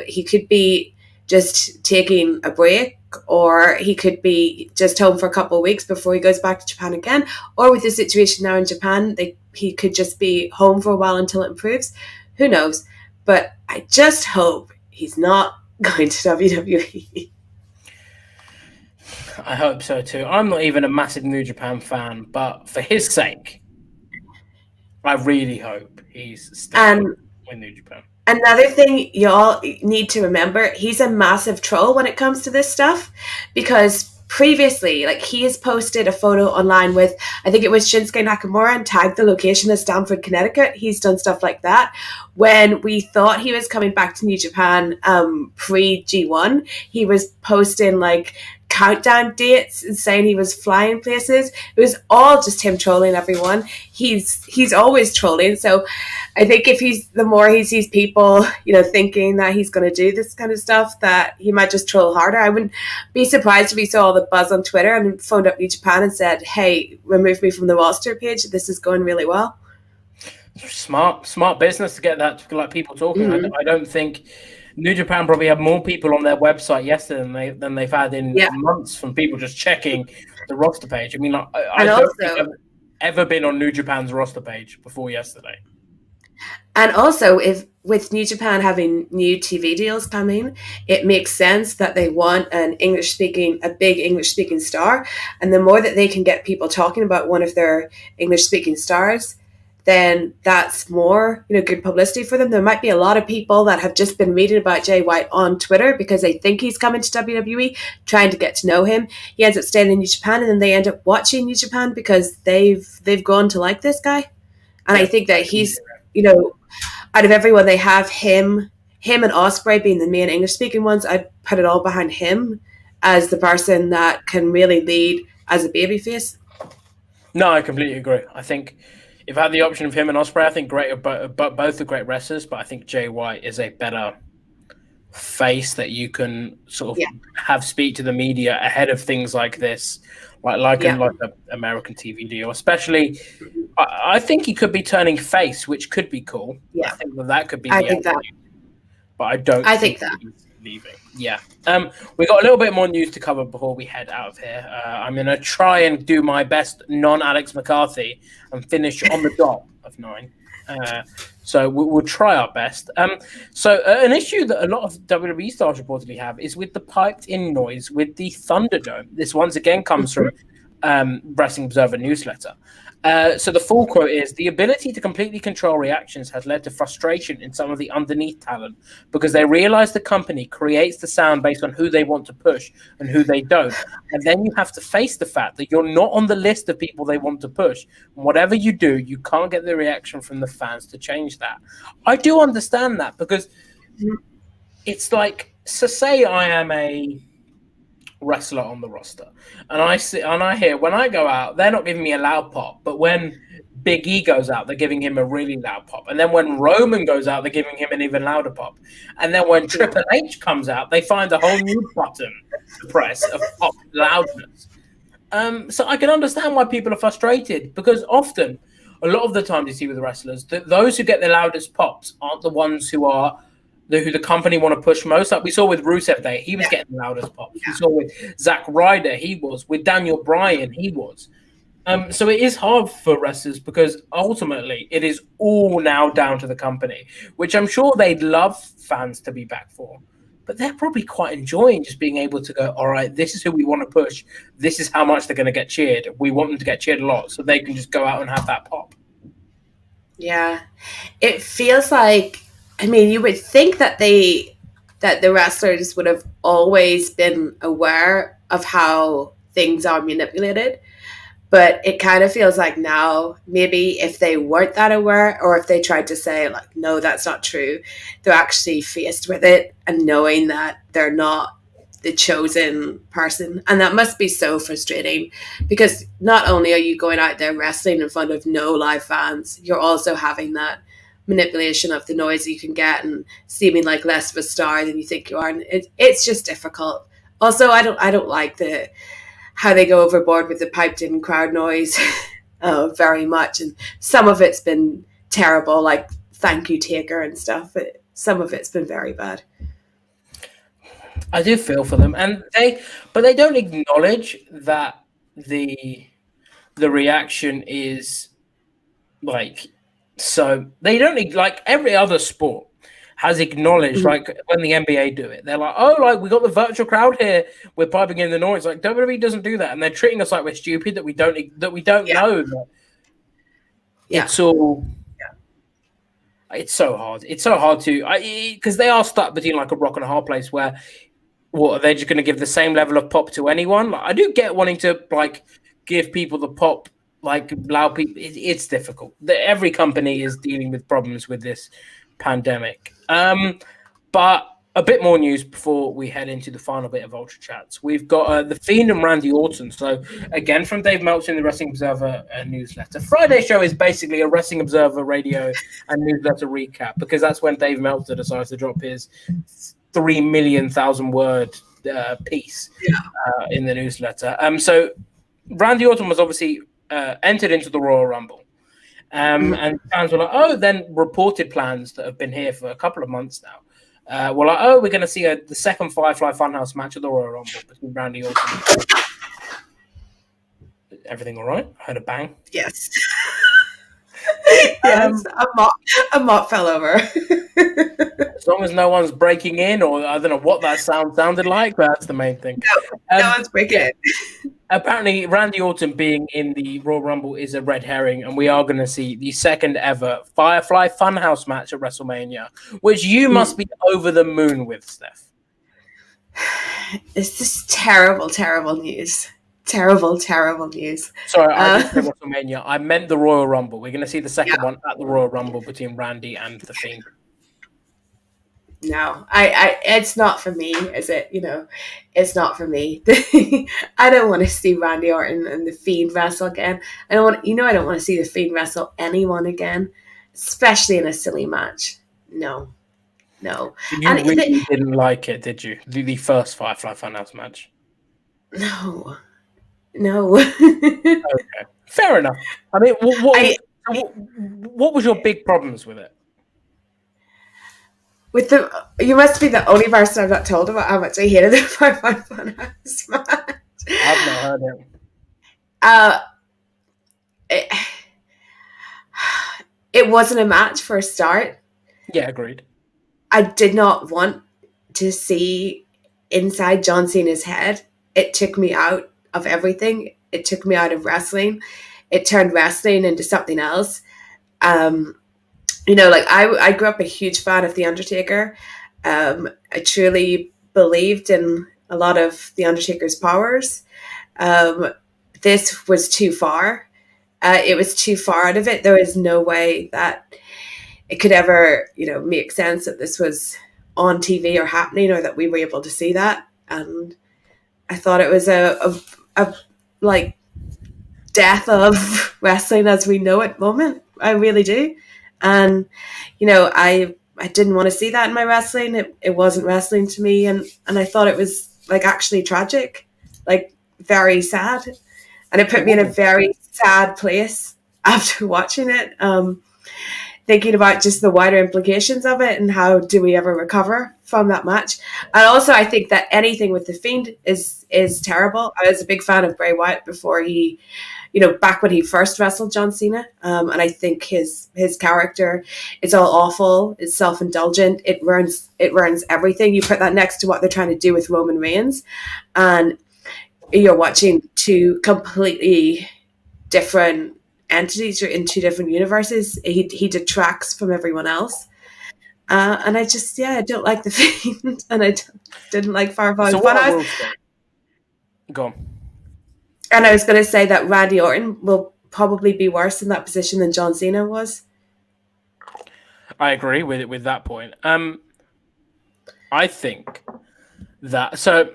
He could be just taking a break, or he could be just home for a couple of weeks before he goes back to Japan again. Or with the situation now in Japan, he could just be home for a while until it improves. Who knows? But I just hope he's not going to WWE. I hope so too. I'm not even a massive New Japan fan, but for his sake, I really hope he's staying with New Japan. Another thing y'all need to remember, he's a massive troll when it comes to this stuff, because previously, like, he has posted a photo online with, I think it was Shinsuke Nakamura, and tagged the location as Stamford, Connecticut. He's done stuff like that. When we thought he was coming back to New Japan pre-G1, he was posting like countdown dates and saying he was flying places. It was all just him trolling everyone. He's always trolling. So I think the more he sees people, thinking that he's going to do this kind of stuff, that he might just troll harder. I wouldn't be surprised if he saw all the buzz on Twitter and phoned up New Japan and said, "Hey, remove me from the roster page. This is going really well." Smart business to get that, like, people talking. Mm-hmm. I don't think New Japan probably had more people on their website yesterday than they've had in months, from people just checking the roster page. I mean, I don't think I've ever been on New Japan's roster page before yesterday. And also, if with New Japan having new TV deals coming, it makes sense that they want a big English speaking star. And the more that they can get people talking about one of their English speaking stars, then that's more, good publicity for them. There might be a lot of people that have just been reading about Jay White on Twitter because they think he's coming to WWE, trying to get to know him. He ends up staying in New Japan, and then they end up watching New Japan because they've gone to like this guy. And I think that he's, out of everyone, they have him and Ospreay being the main English speaking ones. I'd put it all behind him as the person that can really lead as a babyface. No, I completely agree. I think if I had the option of him and Ospreay, I think both are great wrestlers, but I think Jay White is a better face that you can sort of have speak to the media ahead of things like this, like an American TV deal. Especially, I think he could be turning face, which could be cool. Yeah, I think that could be. I think that, but I don't. I think that. He's leaving. Yeah. We got a little bit more news to cover before we head out of here. I'm gonna try and do my best non-Alex McCarthy and finish on the dot of 9. So we'll try our best. So an issue that a lot of WWE stars reportedly have is with the piped-in noise with the Thunderdome. This once again comes from Wrestling Observer newsletter. So the full quote is, the ability to completely control reactions has led to frustration in some of the underneath talent because they realize the company creates the sound based on who they want to push and who they don't. And then you have to face the fact that you're not on the list of people they want to push. And whatever you do, you can't get the reaction from the fans to change that. I do understand that because it's like, so say I am a wrestler on the roster, and I hear when I go out, they're not giving me a loud pop, but when Big E goes out, they're giving him a really loud pop, and then when Roman goes out, they're giving him an even louder pop, and then when Triple H comes out, they find a whole new button to press of pop loudness. So I can understand why people are frustrated, because often, a lot of the times you see with the wrestlers, that those who get the loudest pops aren't the ones who the company want to push most. Like we saw with Rusev Day, he was getting the loudest pops. We saw with Zack Ryder, he was. With Daniel Bryan, he was. So it is hard for wrestlers because ultimately it is all now down to the company, which I'm sure they'd love fans to be back for. But they're probably quite enjoying just being able to go, all right, this is who we want to push. This is how much they're going to get cheered. We want them to get cheered a lot so they can just go out and have that pop. Yeah. It feels like, you would think that the wrestlers would have always been aware of how things are manipulated, but it kind of feels like now, maybe if they weren't that aware, or if they tried to say like, no, that's not true, they're actually faced with it and knowing that they're not the chosen person. And that must be so frustrating, because not only are you going out there wrestling in front of no live fans, you're also having that manipulation of the noise you can get and seeming like less of a star than you think you are. And it's just difficult. Also, I don't like how they go overboard with the piped in crowd noise very much. And some of it's been terrible, like Thank You Taker and stuff. But some of it's been very bad. I do feel for them, but they don't acknowledge that the reaction is like, so they don't, like every other sport has acknowledged, like when the NBA do it, they're like, oh, like we got the virtual crowd here, we're piping in the noise. Like WWE doesn't do that, and they're treating us like we're stupid, that we don't know that it's all. It's so hard. It's so hard to, because they are stuck between like a rock and a hard place where, what, are they just going to give the same level of pop to anyone? Like, I do get wanting to like give people the pop, like loud people. It's difficult. Every company is dealing with problems with this pandemic. But a bit more news before we head into the final bit of Ultra Chats. We've got the Fiend and Randy Orton. So again, from Dave Meltzer in the Wrestling Observer newsletter. Friday show is basically a Wrestling Observer radio and newsletter recap, because that's when Dave Meltzer decides to drop his 3 million word piece in the newsletter. So Randy Orton was obviously entered into the Royal Rumble. And fans were like, oh, then reported plans that have been here for a couple of months now. We're like, oh, we're going to see the second Firefly Funhouse match of the Royal Rumble between Randy Orton. Everything all right? I heard a bang. Yes. Yes, a mop fell over. As long as no one's breaking in, or I don't know what that sounded like, but that's the main thing. No one's breaking it. Apparently, Randy Orton being in the Royal Rumble is a red herring, and we are going to see the second ever Firefly Funhouse match at WrestleMania, which you must be over the moon with, Steph. It's just terrible, terrible news. Terrible, terrible news. Sorry, I didn't say WrestleMania. I meant the Royal Rumble. We're going to see the second one at the Royal Rumble between Randy and The Fiend. No, it's not for me, is it? It's not for me. I don't want to see Randy Orton and The Fiend wrestle again. I don't want to see The Fiend wrestle anyone again, especially in a silly match. No. You really didn't like it, did you? The first Firefly Funhouse match? No. Okay, fair enough. I mean, what was your big problems with it? You must be the only person I've not told about how much I hated the Firefly Funhouse match. I've not heard it. It wasn't a match for a start. Yeah, agreed. I did not want to see inside John Cena's head. It took me out of everything. It took me out of wrestling. It turned wrestling into something else. I grew up a huge fan of The Undertaker. I truly believed in a lot of The Undertaker's powers. This was too far. It was too far out of it. There was no way that it could ever, make sense that this was on TV or happening, or that we were able to see that. And I thought it was a death of wrestling as we know it moment. I really do. And, I didn't want to see that in my wrestling. It wasn't wrestling to me. And I thought it was actually tragic, very sad. And it put me in a very sad place after watching it. Thinking about just the wider implications of it and how do we ever recover from that match. And also I think that anything with The Fiend is terrible. I was a big fan of Bray Wyatt before he, back when he first wrestled John Cena. And I think his character, it's all awful. It's self-indulgent. It ruins everything. You put that next to what they're trying to do with Roman Reigns, and you're watching two completely different entities. You're in two different universes. He detracts from everyone else. And I just, I don't like The Fiend, and I didn't like Firefly. So what I will say, go on. And I was going to say that Randy Orton will probably be worse in that position than John Cena was. I agree with that point. I think that, so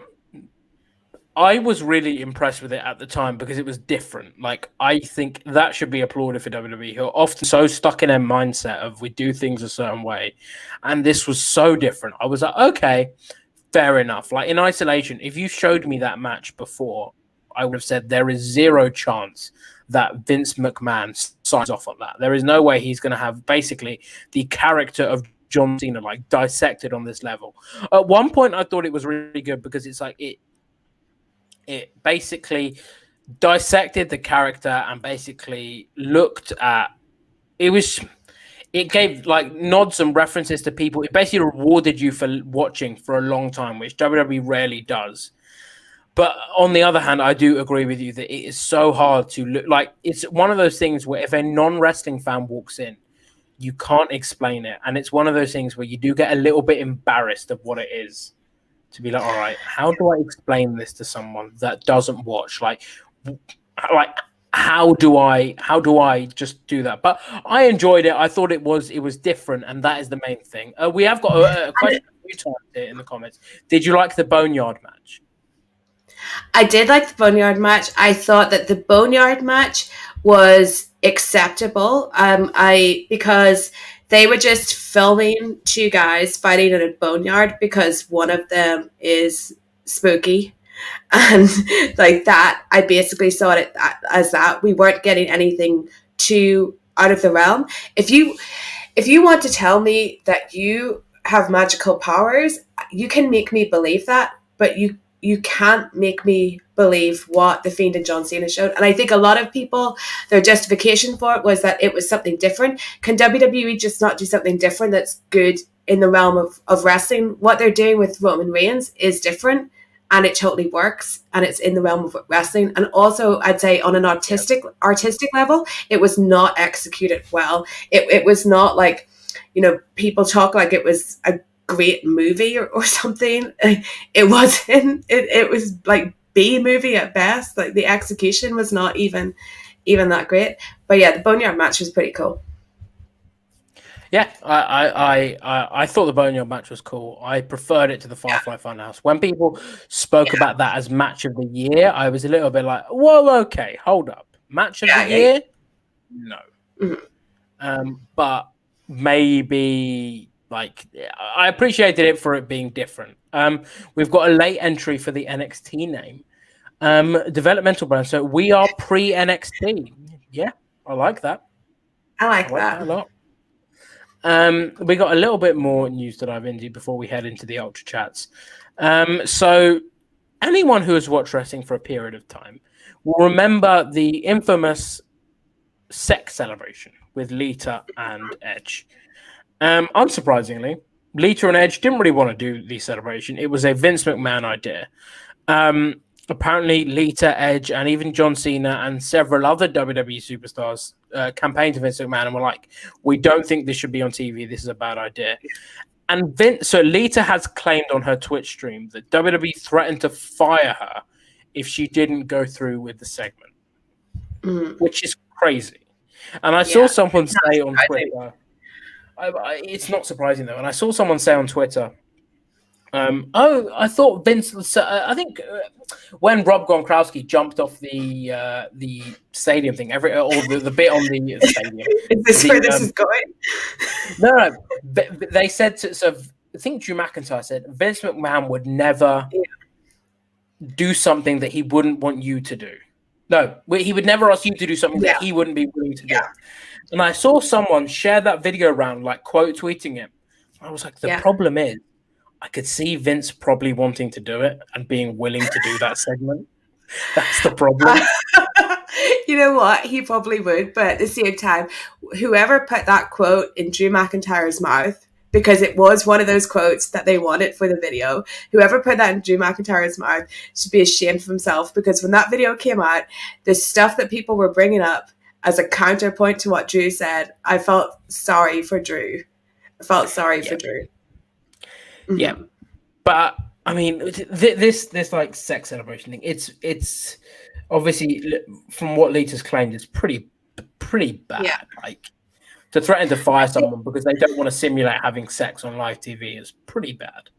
I was really impressed with it at the time because it was different. I think that should be applauded for WWE, who are often so stuck in their mindset of we do things a certain way. And this was so different. I was like, okay, fair enough. In isolation, if you showed me that match before, I would have said there is zero chance that Vince McMahon signs off on that. There is no way he's going to have basically the character of John Cena dissected on this level. At one point, I thought it was really good because it's it basically dissected the character and basically looked at it gave nods and references to people. It basically rewarded you for watching for a long time, which WWE rarely does. But on the other hand, I do agree with you that it is so hard to look it's one of those things where if a non-wrestling fan walks in, you can't explain it. And it's one of those things where you do get a little bit embarrassed of what it is. To be all right, how do I explain this to someone that doesn't watch? How do I just do that? But I enjoyed it. I thought it was different, and that is the main thing. We have got a question a few times here in the comments. Did you like the Boneyard match? I did like the Boneyard match. I thought that the Boneyard match was acceptable. Because they were just filming two guys fighting in a boneyard because one of them is spooky. And that, I basically saw it as that. We weren't getting anything too out of the realm. If you want to tell me that you have magical powers, you can make me believe that, but you you can't make me believe what the Fiend and John Cena showed. And I think a lot of people, their justification for it was that it was something different. Can WWE just not do something different that's good in the realm of wrestling? What they're doing with Roman Reigns is different, and it totally works, and it's in the realm of wrestling. And also, I'd say on an artistic level, it was not executed well. It was not like, people talk like it was a great movie or something. It wasn't. It was like B movie at best. Like the execution was not even that great. But yeah, the Boneyard match was pretty cool. Yeah, I thought the Boneyard match was cool. I preferred it to the Firefly Funhouse. When people spoke about that as match of the year, I was a little bit like, "Whoa, okay, hold up, match of the year? No." Mm-hmm. But maybe like I appreciated it for it being different. We've got a late entry for the NXT name, developmental brand. So we are pre NXT. Yeah, I like that. I like that a lot. We got a little bit more news to dive into before we head into the Ultra Chats. So anyone who has watched wrestling for a period of time will remember the infamous sex celebration with Lita and Edge. Unsurprisingly, Lita and Edge didn't really want to do the celebration. It was a Vince McMahon idea. Apparently, Lita, Edge, and even John Cena and several other WWE superstars campaigned to Vince McMahon and were like, "We don't think this should be on TV. This is a bad idea." And so Lita has claimed on her Twitch stream that WWE threatened to fire her if she didn't go through with the segment, which is crazy. And I saw someone say on Twitter, it's not surprising though, and I saw someone say on Twitter, I thought Vince. I think when Rob Gronkowski jumped off the stadium thing, or the bit on the stadium. Is this where this is going? No. They said so. I think Drew McIntyre said Vince McMahon would never do something that he wouldn't want you to do. No, he would never ask you to do something that he wouldn't be willing to do. And I saw someone share that video around, like quote tweeting it. I was like, the problem is, I could see Vince probably wanting to do it and being willing to do that segment. That's the problem. You know what? He probably would, but at the same time, whoever put that quote in Drew McIntyre's mouth, because it was one of those quotes that they wanted for the video, whoever put that in Drew McIntyre's mouth should be ashamed of himself, because when that video came out, the stuff that people were bringing up as a counterpoint to what Drew said, I felt sorry for Drew. For Drew. Yeah, but I mean, this like sex celebration thing. It's obviously from what Lita's claimed, it's pretty bad. Yeah. Like to threaten to fire someone because they don't want to simulate having sex on live TV is pretty bad.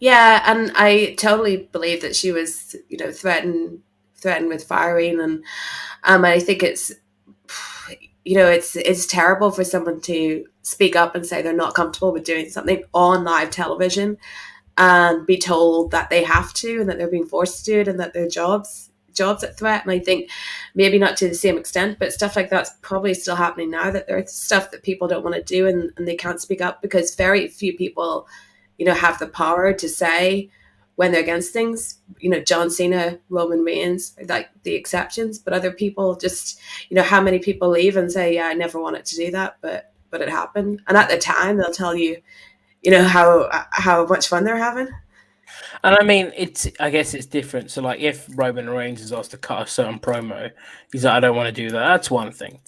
Yeah, and I totally believe that she was, threatened with firing, and I think it's terrible for someone to speak up and say they're not comfortable with doing something on live television and be told that they have to and that they're being forced to do it and that their jobs at threat. And I think maybe not to the same extent, but stuff like that's probably still happening now, that there's stuff that people don't want to do and they can't speak up because very few people, have the power to say when they're against things. John Cena, Roman Reigns, like the exceptions, but other people just, how many people leave and say, yeah, I never wanted to do that, but it happened. And at the time they'll tell you, how much fun they're having. And I mean, I guess it's different. So like if Roman Reigns is asked to cut a certain promo, he's like, I don't want to do that. That's one thing.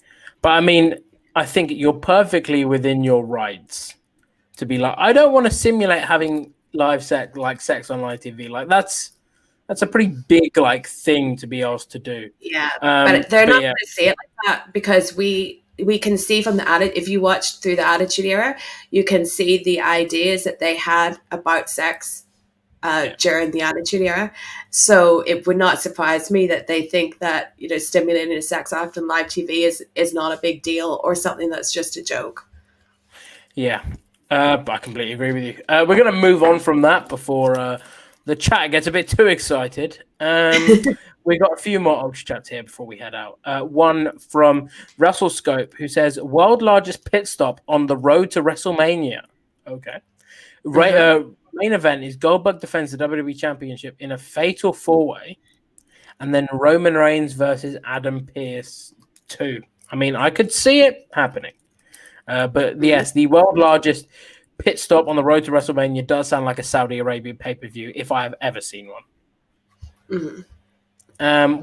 But I mean, I think you're perfectly within your rights to be like, I don't want to simulate having live sex on live TV. Like that's a pretty big thing to be asked to do. Yeah, but they're not going to say it like that because we can see from if you watched through the Attitude Era, you can see the ideas that they had about sex during the Attitude Era. So it would not surprise me that they think that stimulating a sex act on live TV is not a big deal or something that's just a joke. Yeah. I completely agree with you. We're going to move on from that before the chat gets a bit too excited. We got a few more Ultra Chats here before we head out. One from WrestleScope who says, world largest pit stop on the road to WrestleMania. Okay. Main event is Goldberg defends the WWE Championship in a fatal 4-way, and then Roman Reigns versus Adam Pearce 2. I mean, I could see it happening. But yes, the world largest pit stop on the road to WrestleMania does sound like a Saudi Arabia pay-per-view, if I have ever seen one.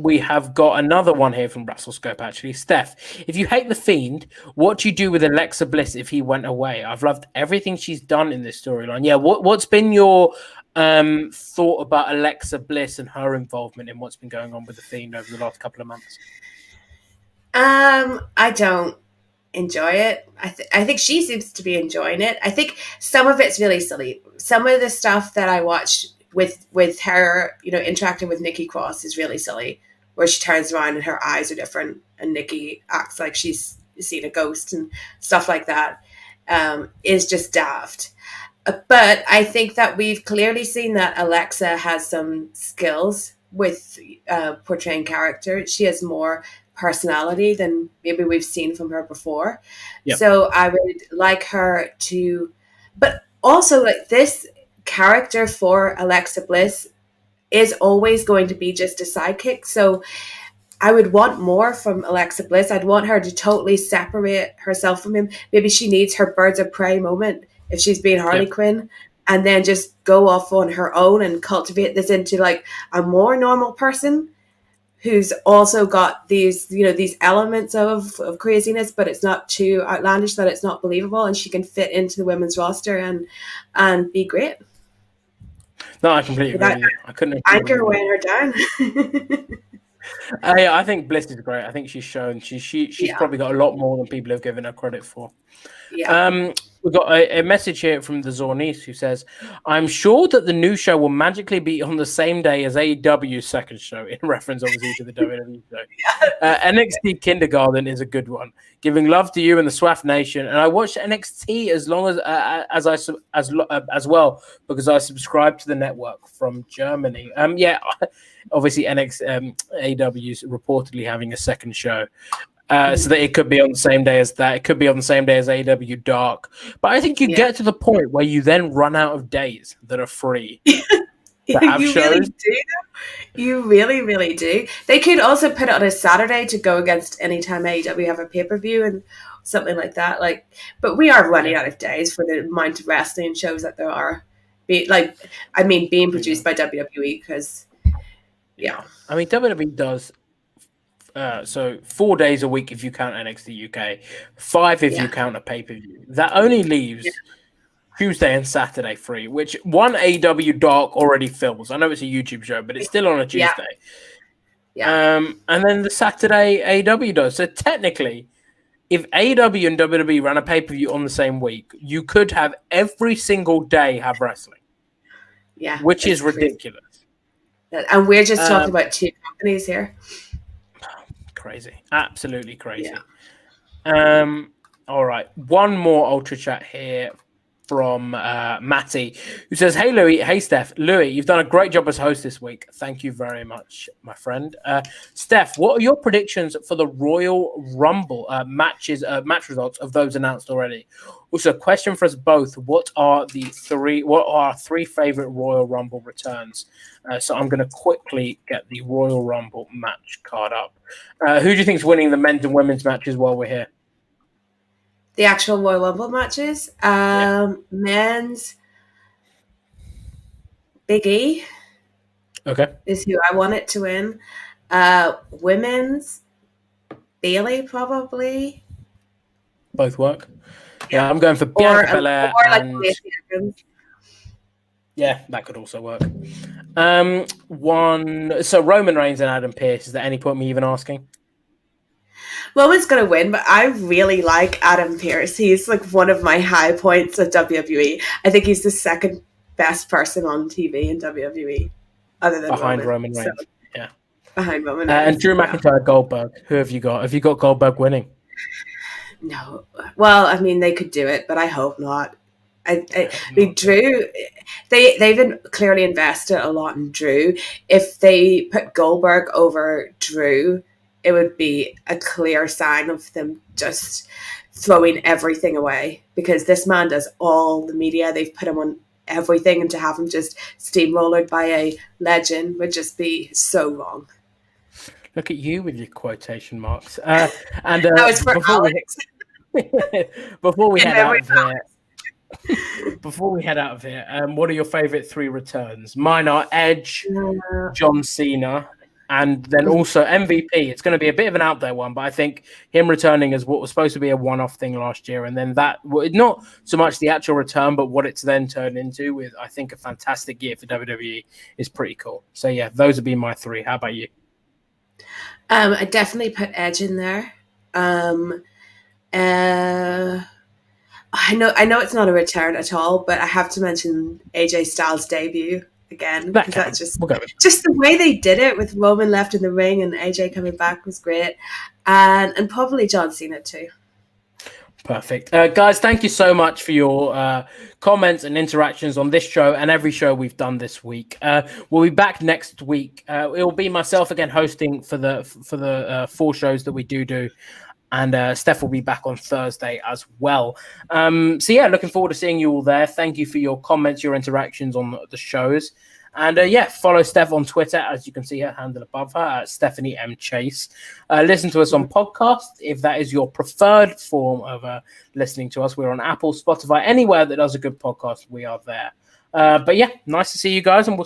We have got another one here from WrestleScope, actually. Steph, if you hate The Fiend, what do you do with Alexa Bliss if he went away? I've loved everything she's done in this storyline. Yeah, what's been your thought about Alexa Bliss and her involvement in what's been going on with The Fiend over the last couple of months? I don't enjoy it. I think she seems to be enjoying it. I think some of it's really silly. Some of the stuff that I watched with her, interacting with Nikki Cross is really silly, where she turns around and her eyes are different and Nikki acts like she's seen a ghost and stuff like that, is just daft. But I think that we've clearly seen that Alexa has some skills with portraying character. She has more personality than maybe we've seen from her before. Yep. So I would like her to, but also like this character for Alexa Bliss is always going to be just a sidekick. So I would want more from Alexa Bliss. I'd want her to totally separate herself from him. Maybe she needs her birds of prey moment if she's being Harley Quinn, and then just go off on her own and cultivate this into like a more normal person who's also got these, these elements of craziness, but it's not too outlandish that it's not believable, and she can fit into the women's roster and be great. No, I completely agree with you. I couldn't anchor weighing her down. I think Bliss is great. I think she's shown she's probably got a lot more than people have given her credit for. Yeah. We've got a message here from the Zornice who says, I'm sure that the new show will magically be on the same day as AEW's second show, in reference obviously to the WWE show. NXT Kindergarten is a good one. Giving love to you and the SWAF Nation. And I watched NXT as well because I subscribed to the network from Germany. Obviously AEW is reportedly having a second show. So that it could be on the same day as that. It could be on the same day as AEW Dark. But I think you get to the point where you then run out of days that are free to have you shows. Really do. You really, really do. They could also put it on a Saturday to go against anytime AEW have a pay-per-view and something like that. But we are running out of days for the amount of wrestling shows that there are. Being produced by WWE because, I mean, WWE does... so 4 days a week if you count NXT UK, 5 if you count a pay-per-view. That only leaves Tuesday and Saturday free, which one AEW Dark already fills. I know it's a YouTube show, but it's still on a Tuesday. And then the Saturday AEW does. So technically, if AEW and WWE ran a pay-per-view on the same week, you could have every single day have wrestling. Yeah. Which is ridiculous. And we're just talking about 2 companies here. Crazy, absolutely crazy. All right, one more ultra chat here from Matty, who says, hey Louis, hey Steph. Louis, you've done a great job as host this week. Thank you very much, my friend. Steph, what are your predictions for the Royal Rumble match results of those announced already? Also, question for us both: what are our 3 favorite Royal Rumble returns? So I'm going to quickly get the Royal Rumble match card up. Who do you think is winning the men's and women's matches while we're here? The actual Royal Rumble matches? Men's, Big E. Okay. Is who I want it to win. Women's, Bailey probably. Both work. Yeah, I'm going for Bianca Belair and... Yeah, that could also work. So Roman Reigns and Adam Pearce. Is there any point me even asking? Roman's going to win, but I really like Adam Pearce. He's like one of my high points at WWE. I think he's the second best person on TV in WWE, other than behind Roman Reigns. So, behind Roman Reigns. And Drew McIntyre, Goldberg. Who have you got? Have you got Goldberg winning? No. Well, I mean, they could do it, but I hope not. I mean, Drew, they've clearly invested a lot in Drew. If they put Goldberg over Drew, it would be a clear sign of them just throwing everything away, because this man does all the media. They've put him on everything, and to have him just steamrollered by a legend would just be so wrong. Look at you with your quotation marks. And That was for Alex. Before we head out of here, what are your favorite 3 returns? Mine are Edge, John Cena, and then also MVP. It's going to be a bit of an out there one, but I think him returning as what was supposed to be a one-off thing last year, and then that, not so much the actual return, but what it's then turned into with, I think, a fantastic year for WWE is pretty cool. So yeah, those would be my 3. How about you? I definitely put Edge in there. I know it's not a return at all, but I have to mention AJ Styles' debut again, because that's just the way they did it with Roman left in the ring and AJ coming back was great, and probably John Cena too. Perfect. Guys, thank you so much for your comments and interactions on this show and every show we've done this week. We'll be back next week. It will be myself again hosting for the 4 shows that we do. And Steph will be back on Thursday as well. So yeah, looking forward to seeing you all there. Thank you for your comments, your interactions on the shows. And follow Steph on Twitter, as you can see her handle above her, at Stephanie M. Chase. Listen to us on podcast, if that is your preferred form of listening to us. We're on Apple, Spotify, anywhere that does a good podcast, we are there. But yeah, nice to see you guys, and we'll